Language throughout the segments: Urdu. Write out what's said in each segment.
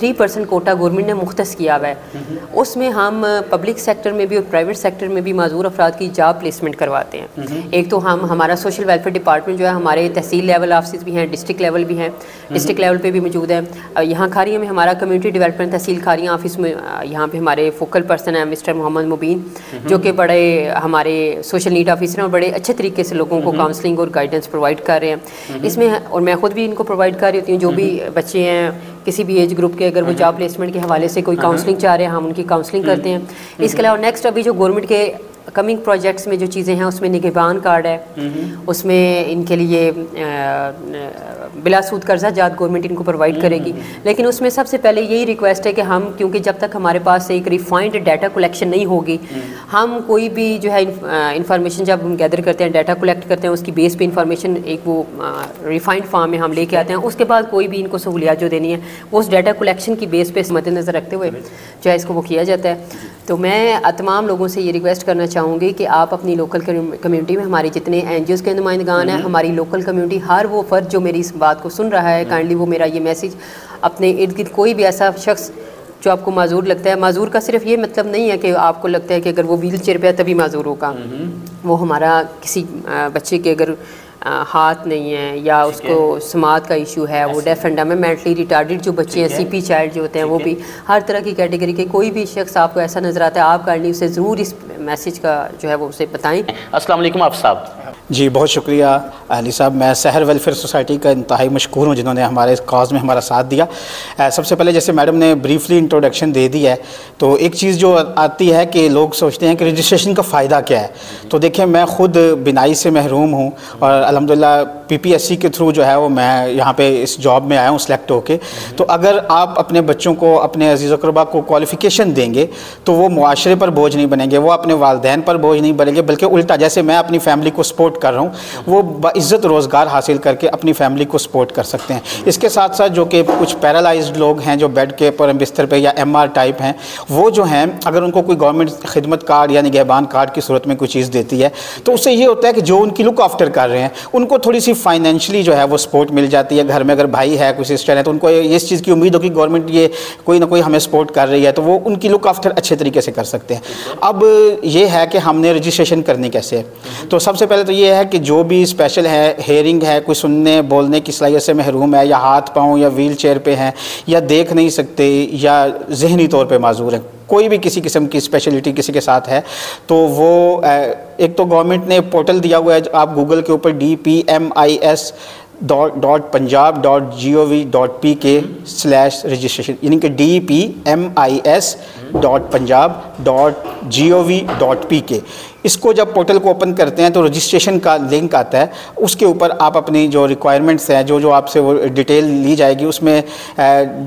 3% کوٹا گورنمنٹ نے مختص کیا ہوا ہے، اس میں ہم پبلک سیکٹر میں بھی اور پرائیویٹ سیکٹر میں بھی معذور افراد کی جاب پلیسمنٹ کرواتے ہیں. ایک تو ہمارا سوشل ویلفیئر ڈپارٹمنٹ جو ہے ہمارے تحصیل لیول آفسز بھی ہیں، ڈسٹرکٹ لیول بھی ہیں، ڈسٹرکٹ لیول پہ بھی موجود ہے. یہاں کھاریاں میں ہمارا کمیونٹی ڈیولپمنٹ تحصیل کھاریاں آفس میں یہاں پہ ہمارے فوکل پرسن ہیں مسٹر محمد مبین، جو کہ بڑے ہمارے سوشل نیڈ آفیسر ہیں اور بڑے اچھے طریقے سے لوگوں کو کاؤنسلنگ اور گائیڈنس پرووائڈ کر رہے ہیں. اس میں اور میں خود بھی ان کو پرووائڈ کر رہی ہوتی ہوں، جو بھی بچے ہیں کسی بھی ایج گروپ کے، اگر وہ جاب پلیسمنٹ کے حوالے سے کوئی کاؤنسلنگ چاہ رہے ہیں ہم ان کی کاؤنسلنگ کرتے ہیں. اس کے علاوہ نیکسٹ ابھی جو گورنمنٹ کے کمنگ پروجیکٹس میں جو چیزیں ہیں اس میں نگہبان کارڈ ہے، اس میں ان کے لیے بلا سود قرضہ جات گورنمنٹ ان کو پرووائڈ کرے گی. لیکن اس میں سب سے پہلے یہی ریکویسٹ ہے کہ ہم، کیونکہ جب تک ہمارے پاس ایک ریفائنڈ ڈیٹا کلیکشن نہیں ہوگی، ہم کوئی بھی جو ہے انفارمیشن جب ہم گیدر کرتے ہیں، ڈیٹا کلیکٹ کرتے ہیں، اس کی بیس پہ انفارمیشن ایک وہ ریفائنڈ فارم میں ہم لے کے آتے ہیں. اس کے بعد کوئی بھی ان کو سہولیات جو دینی ہے وہ اس ڈیٹا کلیکشن کی بیس پہ مد نظر رکھتے ہوئے جو ہے اس کو وہ کیا جاتا ہے. تو میں تمام لوگوں سے یہ ریکویسٹ کرنا چاہوں گی کہ آپ اپنی لوکل کمیونٹی میں، ہماری جتنے این جی اوز کے نمائندگان ہیں، ہماری لوکل کمیونٹی، ہر وہ فرد جو میری اس بات کو سن رہا ہے، کائنڈلی وہ میرا یہ میسیج اپنے ارد گرد کوئی بھی ایسا شخص جو آپ کو معذور لگتا ہے، معذور کا صرف یہ مطلب نہیں ہے کہ آپ کو لگتا ہے کہ اگر وہ ویل چیئر پہ ہے تبھی معذور ہوگا. وہ ہمارا کسی بچے کے اگر ہاتھ نہیں ہے یا اس کو سماعت کا ایشو ہے، وہ ڈیف اینڈ ڈمب ہے، مینٹلی ریٹارڈڈ جو بچے ہیں، سی پی چائلڈ جو ہوتے ہیں، وہ بھی ہر طرح کی کیٹیگری کے کوئی بھی شخص آپ کو ایسا نظر آتا ہے، آپ کائنڈلی اسے ضرور اس میسیج کا جو ہے وہ اسے بتائیں. السلام علیکم آپ صاحب. جی بہت شکریہ علی صاحب. میں سحر ویلفیئر سوسائٹی کا انتہائی مشکور ہوں جنہوں نے ہمارے اس کاز میں ہمارا ساتھ دیا. سب سے پہلے جیسے میڈم نے بریفلی انٹروڈکشن دے دی ہے، تو ایک چیز جو آتی ہے کہ لوگ سوچتے ہیں کہ رجسٹریشن کا فائدہ کیا ہے. تو دیکھیں میں خود بینائی سے محروم ہوں اور الحمدللہ پی پی ایس سی کے تھرو جو ہے وہ میں یہاں پہ اس جاب میں آیا ہوں سلیکٹ ہو کے. تو اگر آپ اپنے بچوں کو، اپنے عزیز و اقربا کو کوالیفیکیشن دیں گے تو وہ معاشرے پر بوجھ نہیں بنیں گے، وہ اپنے والدین پر بوجھ نہیں بنیں گے، بلکہ الٹا جیسے میں اپنی فیملی کو سپورٹ کر رہا ہوں، وہ باعزت روزگار حاصل کر کے اپنی فیملی کو سپورٹ کر سکتے ہیں. اس کے ساتھ ساتھ جو کہ کچھ پیرالائزڈ لوگ ہیں جو بیڈ کے پر بستر پہ یا ایم آر ٹائپ ہیں، وہ جو ہیں اگر ان کو کوئی گورنمنٹ خدمت کارڈ یا نگہبان کارڈ کی صورت میں کوئی چیز دیتی ہے تو اس سے یہ ہوتا ہے کہ جو ان کی لک آفٹر کر رہے ہیں ان کو تھوڑی سی فائنینشلی جو ہے وہ سپورٹ مل جاتی ہے. گھر میں اگر بھائی ہے، کوئی سسٹر ہے، تو ان کو اس چیز کی امید ہو کہ گورنمنٹ یہ کوئی نہ کوئی ہمیں سپورٹ کر رہی ہے، تو وہ ان کی لک آفٹر اچھے طریقے سے کر سکتے ہیں. اب یہ ہے کہ ہم نے رجسٹریشن کرنی کیسے ہے. تو سب سے پہلے تو یہ ہے کہ جو بھی اسپیشل ہے، ہیئرنگ ہے، کوئی سننے بولنے کی صلاحیت سے محروم ہے، یا ہاتھ پاؤں یا ویل چیئر پہ ہیں، یا دیکھ نہیں سکتے، یا ذہنی طور پہ معذور ہیں، کوئی بھی کسی قسم کی اسپیشلٹی کسی کے ساتھ ہے، تو وہ ایک تو گورنمنٹ نے پورٹل دیا ہوا ہے، آپ گوگل کے اوپر DPMIS.gov.pk/registration یعنی کہ DPMIS.punjab.gov.pk اس کو جب پورٹل کو اوپن کرتے ہیں تو رجسٹریشن کا لنک آتا ہے. اس کے اوپر آپ اپنی جو ریکوائرمنٹس ہیں، جو آپ سے وہ ڈیٹیل لی جائے گی، اس میں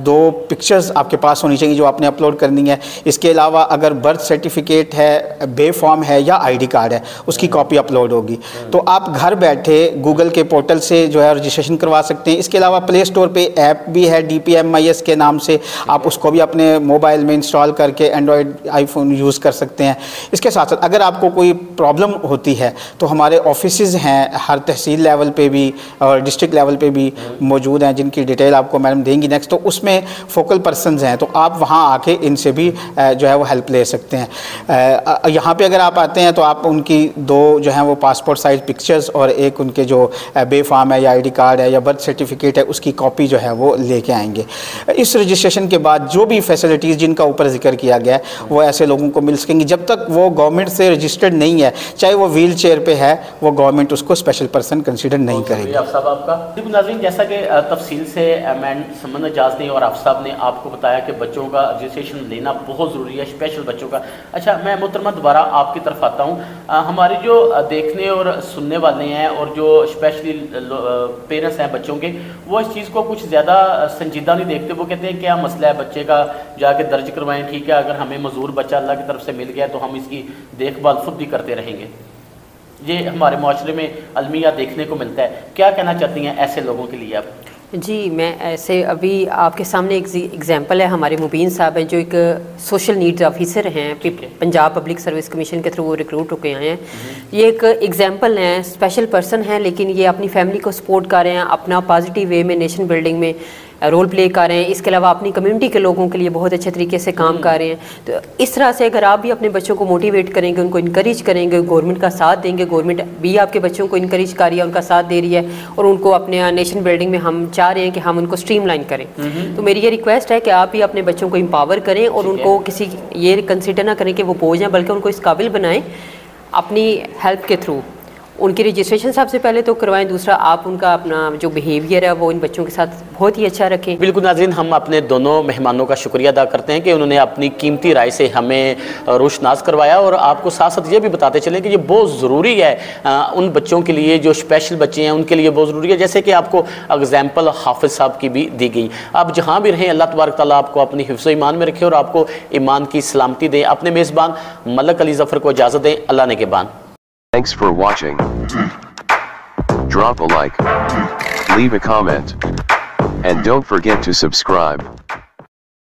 2 پکچرز آپ کے پاس ہونی چاہیے جو آپ نے اپلوڈ کرنی ہے. اس کے علاوہ اگر برتھ سرٹیفکیٹ ہے، بے فارم ہے یا آئی ڈی کارڈ ہے، اس کی کاپی اپلوڈ ہوگی. تو آپ گھر بیٹھے گوگل کے پورٹل سے جو ہے رجسٹریشن کروا سکتے ہیں. اس کے علاوہ پلے اسٹور پہ ایپ بھی ہے DPMIS کے نام سے، آپ اس کو بھی اپنے موبائل میں انسٹال کر کے اینڈرائڈ آئی فون یوز کر سکتے ہیں. اس کے ساتھ ساتھ اگر آپ کو کوئی پرابلم ہوتی ہے تو ہمارے آفیسز ہیں ہر تحصیل لیول پہ بھی اور ڈسٹرکٹ لیول پہ بھی موجود ہیں، جن کی ڈیٹیل آپ کو میڈم دیں گی نیکسٹ. تو اس میں فوکل پرسنز ہیں، تو آپ وہاں آ کے ان سے بھی جو ہے وہ ہیلپ لے سکتے ہیں. یہاں پہ اگر آپ آتے ہیں تو آپ ان کی 2 جو ہیں وہ پاسپورٹ سائز پکچرز اور ایک ان کے جو بے فارم ہے یا آئی ڈی کارڈ ہے یا برتھ سرٹیفکیٹ ہے، اس کی کاپی جو ہے وہ لے کے آئیں گے. اس رجسٹریشن کے بعد جو بھی فیسلٹیز جن کا اوپر ذکر کیا گیا ہے وہ ایسے لوگوں کو مل سکیں گی. جب تک وہ گورنمنٹ سے رجسٹرڈ نہیں ہے، چاہے وہ ویل چیئر پہ ہے، وہ گورنمنٹ اس کو اسپیشل پرسن کنسیڈر نہیں کرے گی. آپ صاحب آپ کا ناظرین، جیسا کہ تفصیل سے میں سمجھنا جاز نے اور آپ صاحب نے آپ کو بتایا کہ بچوں کا رجسٹریشن لینا بہت ضروری ہے، اسپیشل بچوں کا. اچھا میں محترمہ دوبارہ آپ کی طرف آتا ہوں. ہماری جو دیکھنے اور سننے والے ہیں اور جو اسپیشلی پیرنٹس ہیں بچوں کے، وہ اس چیز کو کچھ زیادہ سنجیدہ نہیں دیکھتے. وہ کہتے ہیں کیا مسئلہ ہے بچے کا، جا کے درج کروائیں، ٹھیک ہے اگر ہمیں معذور بچہ اللہ کی طرف سے مل گیا تو ہم اس کی دیکھ بھال خود بھی کرتے رہیں گے. یہ ہمارے معاشرے میں المیہ دیکھنے کو ملتا ہے. کیا کہنا چاہتی ہیں ایسے لوگوں کے لیے آپ؟ جی میں ایسے ابھی آپ کے سامنے ایک ایگزامپل ہے. ہمارے مبین صاحب ہیں جو ایک سوشل نیڈز آفیسر ہیں، پنجاب پبلک سروس کمیشن کے تھرو وہ ریکروٹ ہو کے آئے ہیں. یہ ایک ایگزامپل ہیں، اسپیشل پرسن ہیں، لیکن یہ اپنی فیملی کو سپورٹ کر رہے ہیں اپنا پازیٹیو وے میں نیشن بلڈنگ میں. رول پلے کر رہے ہیں، اس کے علاوہ اپنی کمیونٹی کے لوگوں کے لیے بہت اچھے طریقے سے کام کر رہے ہیں. تو اس طرح سے اگر آپ بھی اپنے بچوں کو موٹیویٹ کریں گے، ان کو انکریج کریں گے، گورنمنٹ کا ساتھ دیں گے، گورنمنٹ بھی آپ کے بچوں کو انکریج کر رہی ہے، ان کا ساتھ دے رہی ہے، اور ان کو اپنے نیشن بلڈنگ میں ہم چاہ رہے ہیں کہ ہم ان کو اسٹریم لائن کریں. تو میری یہ ریکویسٹ ہے کہ آپ بھی اپنے بچوں کو امپاور کریں اور ان کو کسی یہ کنسیڈر نہ کریں کہ وہ بوجھ ہیں، بلکہ ان کو اس قابل بنائیں اپنی ہیلپ کے تھرو. ان کی رجسٹریشن سب سے پہلے تو کروائیں، دوسرا آپ ان کا اپنا جو بیہیویئر ہے وہ ان بچوں کے ساتھ بہت ہی اچھا رکھیں. بالکل ناظرین، ہم اپنے دونوں مہمانوں کا شکریہ ادا کرتے ہیں کہ انہوں نے اپنی قیمتی رائے سے ہمیں روشناس کروایا، اور آپ کو ساتھ ساتھ یہ بھی بتاتے چلیں کہ یہ بہت ضروری ہے ان بچوں کے لیے جو اسپیشل بچے ہیں، ان کے لیے بہت ضروری ہے. جیسے کہ آپ کو اگزامپل حافظ صاحب کی بھی دی گئی. آپ جہاں بھی رہیں، اللہ تبارک تعالیٰ آپ کو اپنی حفظ و ایمان میں رکھے اور آپ کو ایمان کی سلامتی دیں. اپنے میزبان ملک علی ظفر کو اجازت دیں. اللہ نے کے بان. Thanks for watching. Drop a like, leave a comment, and don't forget to subscribe.